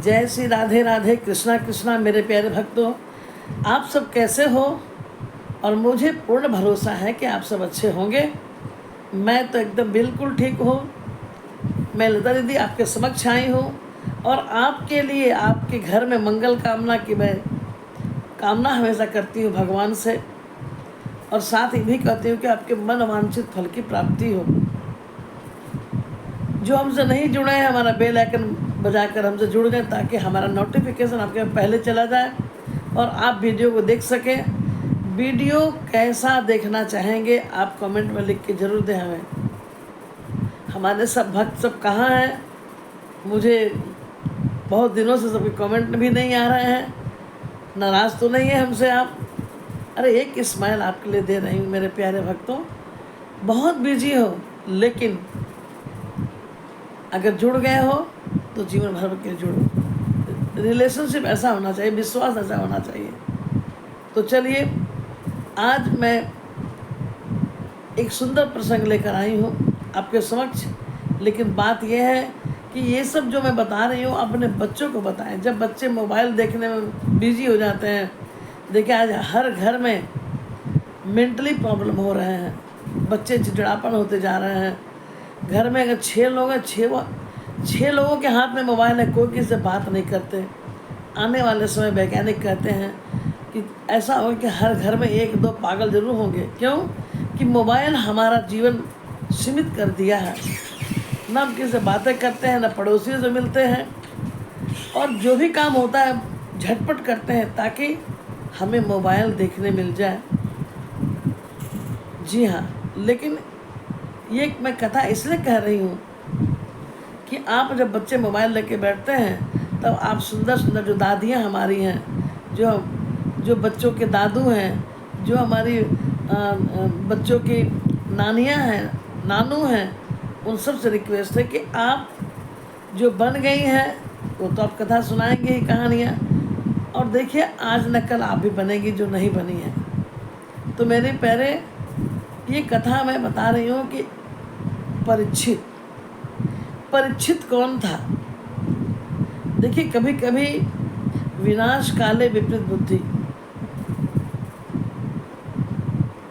जय श्री राधे राधे, कृष्णा कृष्णा। मेरे प्यारे भक्तों, आप सब कैसे हो? और मुझे पूर्ण भरोसा है कि आप सब अच्छे होंगे। मैं तो एकदम बिल्कुल ठीक हूँ। मैं लता दीदी आपके समक्ष आई हूँ और आपके लिए, आपके घर में मंगल कामना की मैं कामना हमेशा करती हूँ भगवान से, और साथ ही भी कहती हूँ कि आपके मन वांछित फल की प्राप्ति हो। जो हमसे नहीं जुड़े हैं, हमारा बेल आइकन बजाकर हमसे जुड़ जाए ताकि हमारा नोटिफिकेशन आपके पहले चला जाए और आप वीडियो को देख सकें। वीडियो कैसा देखना चाहेंगे आप कमेंट में लिख के ज़रूर दें हमें। हमारे सब भक्त सब कहाँ हैं? मुझे बहुत दिनों से सबके कमेंट भी नहीं आ रहे हैं। नाराज़ तो नहीं है हमसे आप? अरे एक स्माइल आपके लिए दे रही हूँ मेरे प्यारे भक्तों। बहुत बिजी हो, लेकिन अगर जुड़ गए हो तो जीवन भर के जुड़ो। रिलेशनशिप ऐसा होना चाहिए, विश्वास ऐसा होना चाहिए। तो चलिए, आज मैं एक सुंदर प्रसंग लेकर आई हूँ आपके समक्ष। लेकिन बात यह है कि ये सब जो मैं बता रही हूँ अपने बच्चों को बताएं। जब बच्चे मोबाइल देखने में बिजी हो जाते हैं, देखिए आज हर घर में मेंटली प्रॉब्लम हो रहे हैं, बच्चे चिड़चिड़ापन होते जा रहे हैं। घर में अगर 6 लोग हैं, 6 लोगों के हाथ में मोबाइल है, कोई किसी से बात नहीं करते। आने वाले समय वैज्ञानिक कहते हैं कि ऐसा हो कि हर घर में 1-2 पागल जरूर होंगे। क्यों? कि मोबाइल हमारा जीवन सीमित कर दिया है। ना हम किसी से बातें करते हैं, ना पड़ोसियों से मिलते हैं, और जो भी काम होता है झटपट करते हैं ताकि हमें मोबाइल देखने मिल जाए। जी हाँ, लेकिन ये मैं कथा इसलिए कह रही हूँ कि आप जब बच्चे मोबाइल लेके बैठते हैं तब आप सुंदर सुंदर जो दादियाँ हमारी हैं, जो बच्चों के दादू हैं, जो हमारी बच्चों की नानियाँ हैं, नानू हैं, उन सब से रिक्वेस्ट है कि आप जो बन गई हैं वो तो आप कथा सुनाएंगे ही, कहानियाँ, और देखिए आज न कल आप भी बनेगी जो नहीं बनी है। तो मेरे प्यारे, ये कथा मैं बता रही हूँ कि परीक्षित कौन था? देखिए, कभी कभी विनाश काले विपरीत बुद्धि,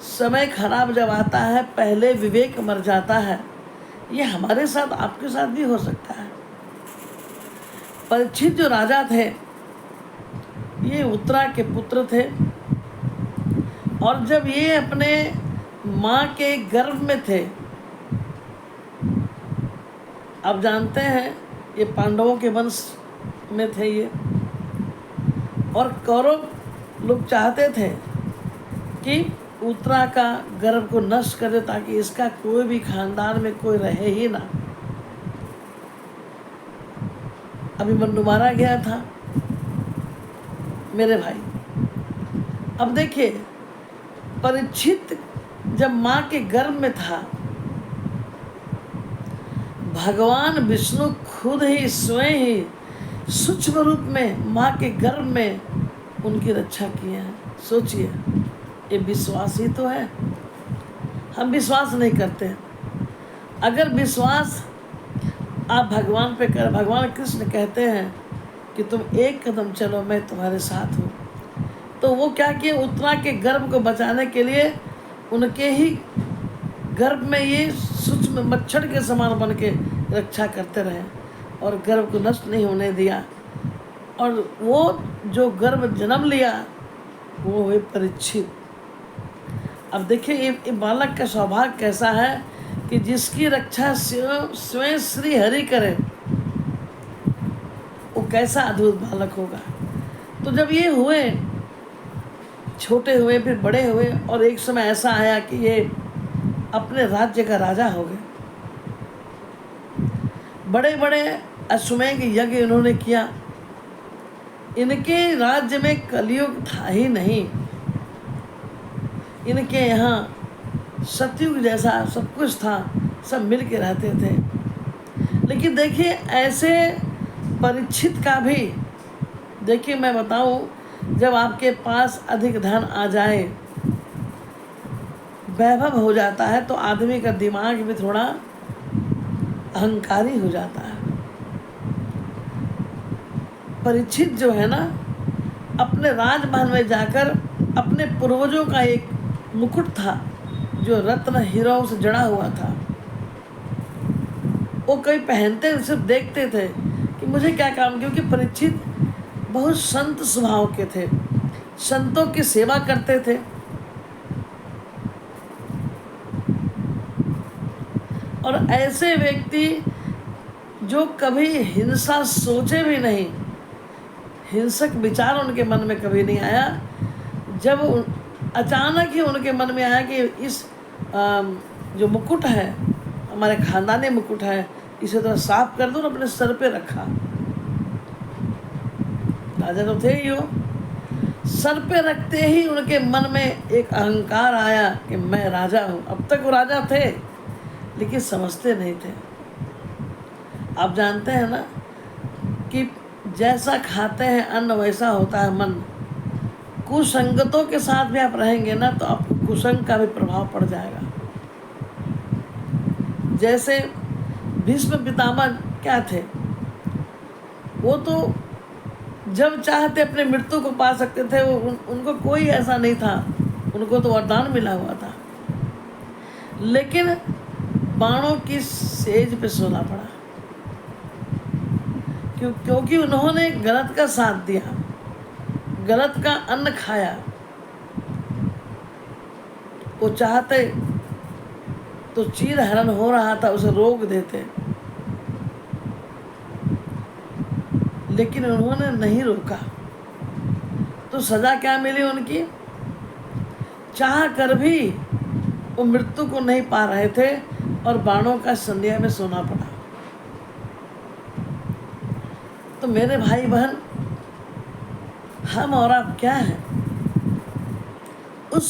समय खराब जब आता है पहले विवेक मर जाता है। ये हमारे साथ, आपके साथ भी हो सकता है। परीक्षित जो राजा थे, ये उत्तरा के पुत्र थे, और जब ये अपने माँ के गर्भ में थे, आप जानते हैं ये पांडवों के वंश में थे ये, और कौरव लोग चाहते थे कि उत्तरा का गर्भ को नष्ट कर दे ताकि इसका कोई भी खानदान में कोई रहे ही ना। अभिमन्यु मारा गया था मेरे भाई। अब देखिए, परीक्षित जब माँ के गर्भ में था, भगवान विष्णु खुद ही स्वयं ही सूक्ष्म रूप में माँ के गर्भ में उनकी रक्षा किए हैं। सोचिए, ये विश्वास ही तो है। हम विश्वास नहीं करते। अगर विश्वास आप भगवान पे कर, भगवान कृष्ण कहते हैं कि तुम एक कदम चलो मैं तुम्हारे साथ हूँ, तो वो क्या किए? उत्तरा के गर्भ को बचाने के लिए उनके ही गर्भ में ये सूक्ष्म मच्छर के समान बन के रक्षा करते रहे और गर्भ को नष्ट नहीं होने दिया। और वो जो गर्भ जन्म लिया वो हुए परीक्षित। अब देखिए, ये बालक का सौभाग्य कैसा है कि जिसकी रक्षा स्वयं श्री हरि करे, वो कैसा अद्भुत बालक होगा। तो जब ये हुए, छोटे हुए, फिर बड़े हुए, और एक समय ऐसा आया कि ये अपने राज्य का राजा हो गए। बड़े बड़े अश्वमेध यज्ञ इन्होंने किया। इनके राज्य में कलयुग था ही नहीं। इनके यहाँ सतयुग जैसा सब कुछ था, सब मिल के रहते थे। लेकिन देखिए, ऐसे परीक्षित का भी, देखिए मैं बताऊं, जब आपके पास अधिक धन आ जाए, वैभव हो जाता है, तो आदमी का दिमाग भी थोड़ा अहंकारी हो जाता है। परीक्षित जो है ना, अपने राजमहल में जाकर अपने पूर्वजों का एक मुकुट था जो रत्न हीरों से जड़ा हुआ था, वो कभी पहनते सिर्फ देखते थे कि मुझे क्या काम, क्योंकि परीक्षित बहुत संत स्वभाव के थे, संतों की सेवा करते थे। और ऐसे व्यक्ति जो कभी हिंसा सोचे भी नहीं, हिंसक विचार उनके मन में कभी नहीं आया। जब अचानक ही उनके मन में आया कि इस जो मुकुट है, हमारे खानदानी मुकुट है, इसे तो साफ कर दो और अपने सर पे रखा। राजा तो थे ही हो, सर पे रखते ही उनके मन में एक अहंकार आया कि मैं राजा हूँ। अब तक वो राजा थे लेकिन समझते नहीं थे। आप जानते हैं ना कि जैसा खाते हैं अन्न वैसा होता है मन। कुसंगतों के साथ भी आप रहेंगे ना तो आपको कुसंग का भी प्रभाव पड़ जाएगा। जैसे भीष्म पितामह क्या थे, वो तो जब चाहते अपने मृत्यु को पा सकते थे। वो उनको कोई ऐसा नहीं था, उनको तो वरदान मिला हुआ था, लेकिन बाणों की सेज पे सोना पड़ा क्योंकि उन्होंने गलत का साथ दिया, गलत का अन्न खाया। वो चाहते तो चीर हरण हो रहा था, उसे रोक देते, लेकिन उन्होंने नहीं रोका। तो सजा क्या मिली उनकी? चाह कर भी वो मृत्यु को नहीं पा रहे थे और बाणों का संध्या में सोना पड़ा। तो मेरे भाई बहन, हम और आप क्या हैं? उस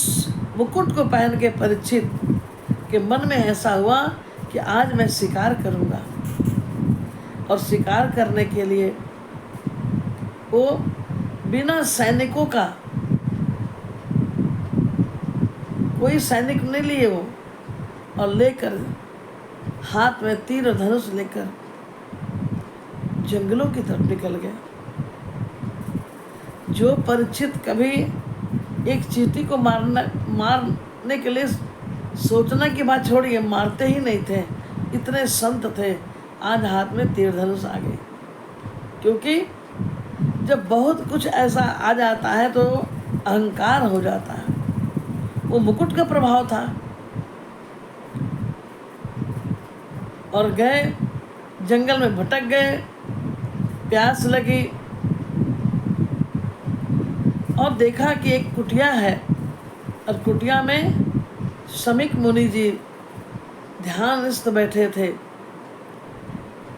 मुकुट को पहन के परीक्षित के मन में ऐसा हुआ कि आज मैं शिकार करूंगा। और शिकार करने के लिए वो बिना सैनिकों का, कोई सैनिक नहीं लिए वो, और लेकर हाथ में तीर और धनुष लेकर जंगलों की तरफ निकल गए। जो परीक्षित कभी एक चींटी को मारने के लिए सोचना की बात छोड़िए, मारते ही नहीं थे, इतने संत थे, आज हाथ में तीर धनुष आ गए। क्योंकि जब बहुत कुछ ऐसा आ जाता है तो अहंकार हो जाता है। वो मुकुट का प्रभाव था। और गए, जंगल में भटक गए, प्यास लगी और देखा कि एक कुटिया है, और कुटिया में शमीक मुनि जी ध्यानस्थ बैठे थे।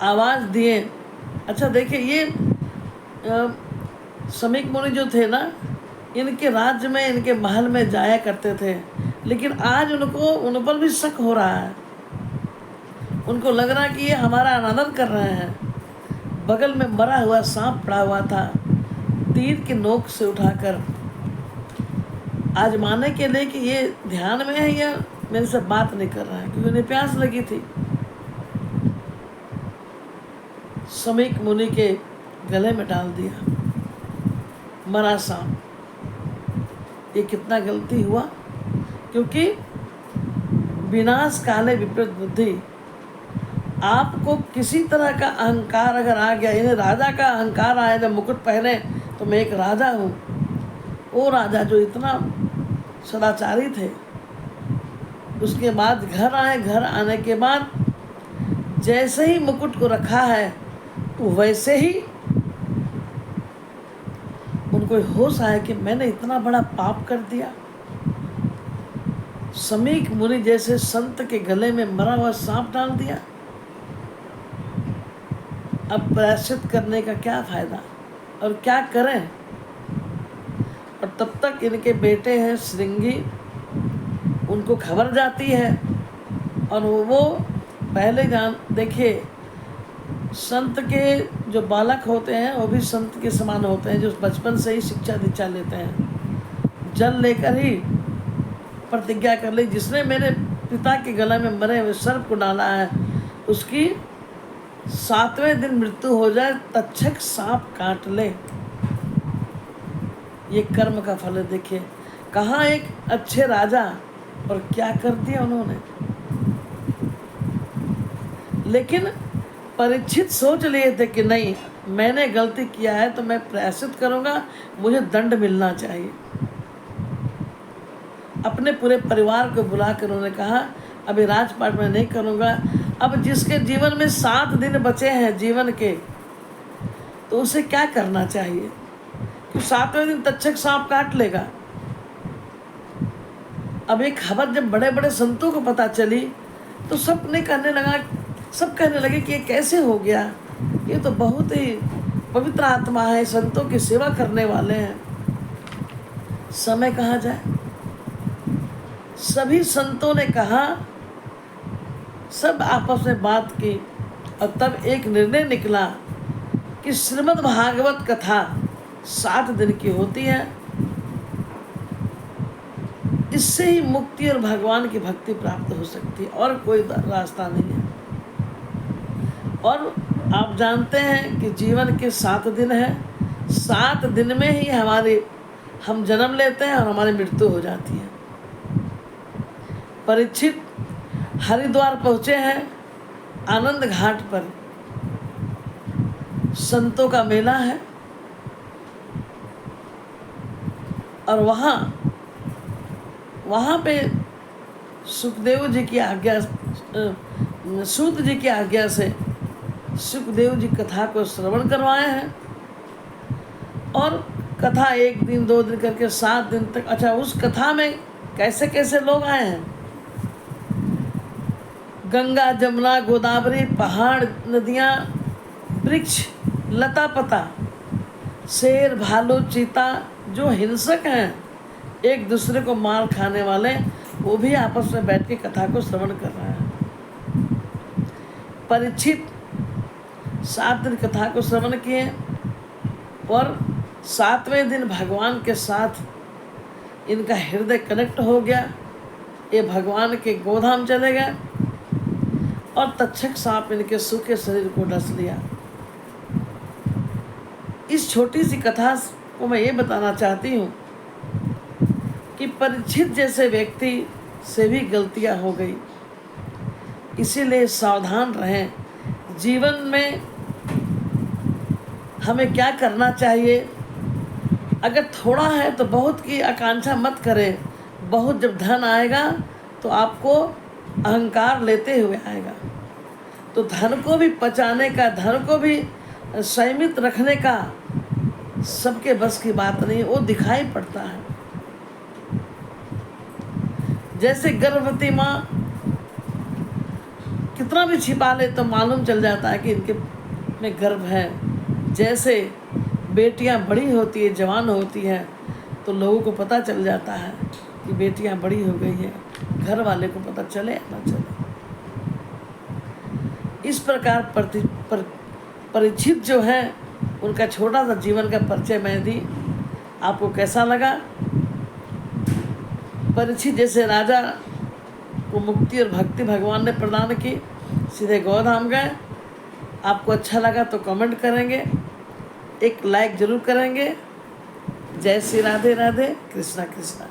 आवाज़ दिए। अच्छा देखिए, ये शमीक मुनि जो थे ना, इनके राज्य में, इनके महल में जाया करते थे, लेकिन आज उन पर भी शक हो रहा है। उनको लग रहा कि ये हमारा अनादर कर रहे हैं। बगल में मरा हुआ सांप पड़ा हुआ था, तीर की नोक से उठाकर आजमाने के लिए कि ये ध्यान में है या मेरे से बात नहीं कर रहा है, क्योंकि उन्हें प्यास लगी थी। शमीक मुनि के गले में डाल दिया मरा सांप। ये कितना गलती हुआ, क्योंकि विनाश काले विपरीत बुद्धि। आपको किसी तरह का अहंकार अगर आ गया, इन्हें राजा का अहंकार आया, जब मुकुट पहने तो मैं एक राजा हूँ। वो राजा जो इतना सदाचारी थे, उसके बाद घर आए, घर आने के बाद जैसे ही मुकुट को रखा है वैसे ही उनको होश आया कि मैंने इतना बड़ा पाप कर दिया। शमीक मुनि जैसे संत के गले में मरा हुआ सांप डाल दिया। अब प्रायश्चित करने का क्या फायदा और क्या करें? और तब तक इनके बेटे हैं श्रृंगी, उनको खबर जाती है और वो पहले देखिए, संत के जो बालक होते हैं वो भी संत के समान होते हैं, जो बचपन से ही शिक्षा दीक्षा लेते हैं। जल लेकर ही प्रतिज्ञा कर ली, जिसने मेरे पिता के गला में मरे हुए सर्प को डाला है उसकी 7वें दिन मृत्यु हो जाए, तक्षक सांप काट ले। ये कर्म का फल है। देखिए कहाँ एक अच्छे राजा और क्या कर दिया उन्होंने। लेकिन परीक्षित सोच लिए थे कि नहीं, मैंने गलती किया है तो मैं प्रायश्चित करूंगा, मुझे दंड मिलना चाहिए। अपने पूरे परिवार को बुलाकर उन्होंने कहा अभी राजपाट में नहीं करूंगा। अब जिसके जीवन में 7 दिन बचे हैं जीवन के, तो उसे क्या करना चाहिए कि 7वें दिन तक्षक सांप काट लेगा। अब एक खबर जब बड़े बड़े संतों को पता चली तो सब कहने लगे कि ये कैसे हो गया, ये तो बहुत ही पवित्र आत्मा है, संतों की सेवा करने वाले हैं। समय कहाँ जाए। सभी संतों ने कहा, सब आपस में बात की और तब एक निर्णय निकला कि श्रीमद् भागवत कथा 7 दिन की होती है, इससे ही मुक्ति और भगवान की भक्ति प्राप्त हो सकती है, और कोई रास्ता नहीं है। और आप जानते हैं कि जीवन के 7 दिन हैं, 7 दिन में ही हम जन्म लेते हैं और हमारी मृत्यु हो जाती है। परीक्षित हरिद्वार पहुँचे हैं, आनंद घाट पर संतों का मेला है और वहाँ पे सुखदेव जी की आज्ञा, सूत जी की आज्ञा से सुखदेव जी कथा को श्रवण करवाए हैं। और कथा 1 दिन 2 दिन करके 7 दिन तक। अच्छा, उस कथा में कैसे कैसे लोग आए हैं। गंगा जमुना गोदावरी, पहाड़ नदियाँ, वृक्ष लता पता, शेर भालू चीता, जो हिंसक हैं, एक दूसरे को मार खाने वाले, वो भी आपस में बैठ के कथा को श्रवण कर रहे हैं। परीक्षित 7 दिन कथा को श्रवण किए और 7वें दिन भगवान के साथ इनका हृदय कनेक्ट हो गया। ये भगवान के गोधाम चले गए और तक्षक सांप इनके सूखे शरीर को डस लिया। इस छोटी सी कथा को मैं ये बताना चाहती हूँ कि परीक्षित जैसे व्यक्ति से भी गलतियाँ हो गई, इसीलिए सावधान रहें। जीवन में हमें क्या करना चाहिए। अगर थोड़ा है तो बहुत की आकांक्षा मत करें। बहुत जब धन आएगा तो आपको अहंकार लेते हुए आएगा। तो धन को भी पचाने का, धन को भी संयमित रखने का सबके बस की बात नहीं, वो दिखाई पड़ता है। जैसे गर्भवती माँ कितना भी छिपा ले तो मालूम चल जाता है कि इनके में गर्भ है। जैसे बेटियां बड़ी होती है, जवान होती हैं, तो लोगों को पता चल जाता है कि बेटियां बड़ी हो गई हैं, घर वाले को पता चले ना चले। इस प्रकार परीक्षित जो है, उनका छोटा सा जीवन का परिचय मैं दी। आपको कैसा लगा। परीक्षित जैसे राजा को मुक्ति और भक्ति भगवान ने प्रदान की, सीधे गोधाम गए। आपको अच्छा लगा तो कमेंट करेंगे, एक लाइक जरूर करेंगे। जय श्री राधे राधे, कृष्णा कृष्णा।